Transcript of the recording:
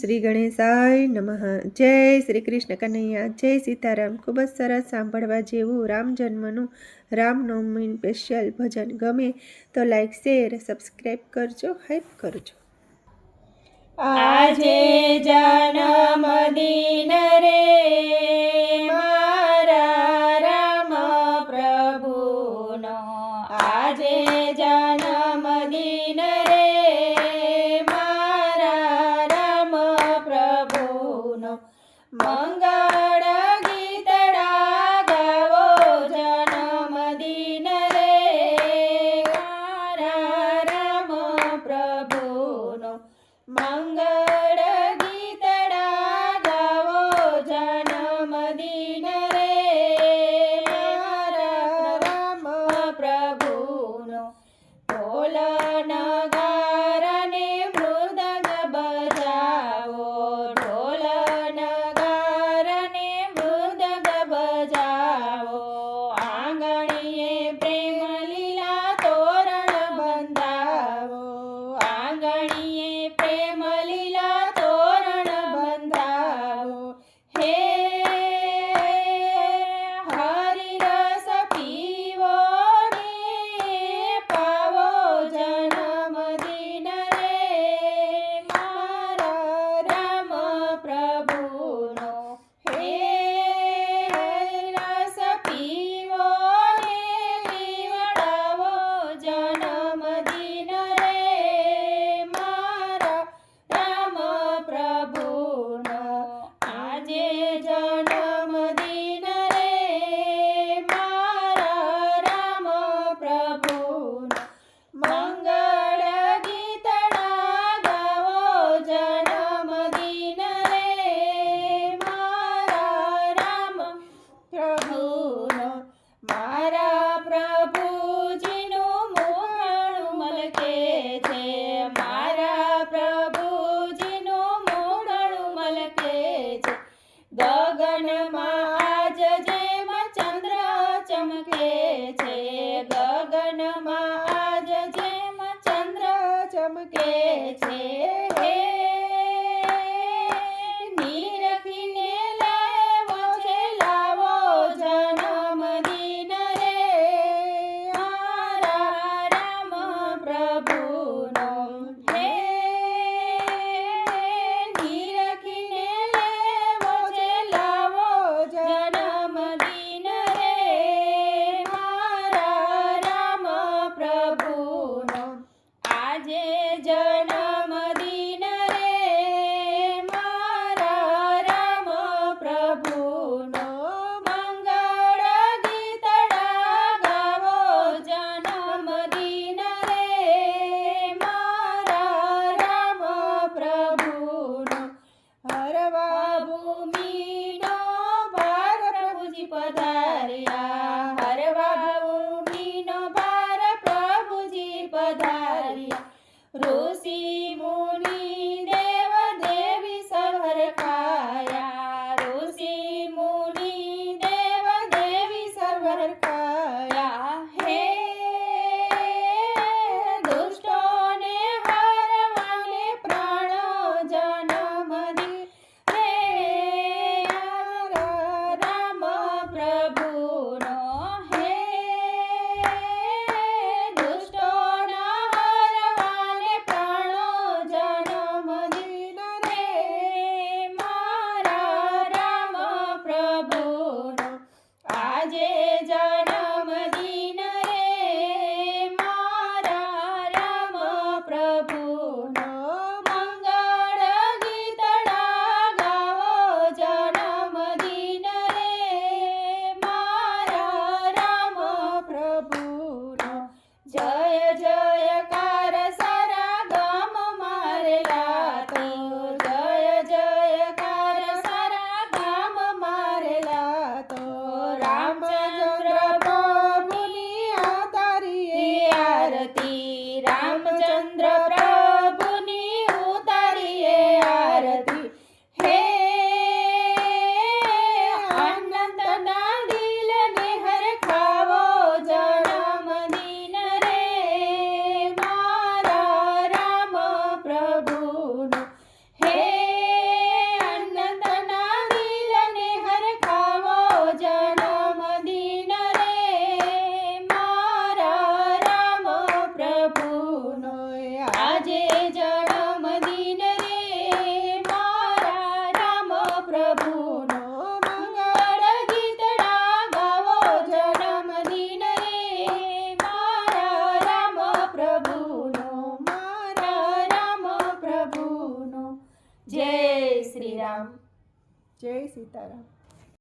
શ્રી ગણેશાય નમઃ। જય શ્રી કૃષ્ણ કનૈયા, જય સીતારામ। ખૂબ જ સરસ સાંભળવા જેવું રામ જન્મનું રામનવમી સ્પેશિયલ ભજન ગમે તો લાઈક શેર સબસ્ક્રાઈબ કરજો, હાઈપ કરજો। આજે જન્મદિન રે મારા રામ પ્રભુનો, આજે જન્મદિન રે મારા રામ પ્રભુનો। મંગળ ગીતડા ગાવો જન્મદિન રે મારા રામ પ્રભુનો। મંગળ ગીતડા ગાવો જન્મદિન રે મારા રામ પ્રભુનો। ઢોલ નગારાને મૃદંગ બજાવો, ઢોલ નગારાને મૃદંગ બજાવો। આંગણીએ પ્રેમ લીલા તોરણ બંધાવો, આંગણીએ પ્રેમ લીલા તોરણ બંધાવો। હે હરિરસ પીવો ને પાવો જન્મદિન રે મારા રામ પ્રભુનો। હે હરિરસ પીવો ને પીવડાવો જન્મદિન રે મારા રામ પ્રભુનો। આજે જન્મદિન રે મારા રામ પ્રભુનો। મંગળ ગીતડા ગાવો જન્મદિન રે મારા રામ પ્રભુનો। મારા પ્રભુજીનું મૂળનું મલકે છે, મારા પ્રભુજીનું મૂળનું મલકે છે। ગગનમાં આજ જેમ ચંદ્ર ચમકે છે, ગગનમાં આજ જેમ ચંદ્ર ચમકે છે। હે નીરખીને લાવો છે લાવો જન્મદિન રે મારા રામ પ્રભુનો। હે નીરખીને લાવો છે લાવો જન્મદિન રે મારા રામ પ્રભુનો। આજે જન્મદિન રે મારા રામ પ્રભુનો। મંગળ ગીતડા ગાવો જન્મદિન રે મારા રામ પ્રભુનો। હરવા ભૂમિનો ભાર પ્રભુજી પધાર્યા, હરવા ભૂમિનો ભાર પ્રભુજી પધાર્યા। ઋષિ મુનિ દેવ દેવી સર્વર ખાયા, ઋષિ મુનિ દેવ દેવી સર્વર ખાયા। હે દુષ્ટોને હરવાને પ્રાણો જન્મદિન રે મારા રામ પ્રભુનો। આજે જન્મદિન રે મારા રામ પ્રભુનો મંગળ ગીતડા ગાવો જન્મદિન રે મારા રામ પ્રભુનો જય શ્રી રામ. જય સીતારામ.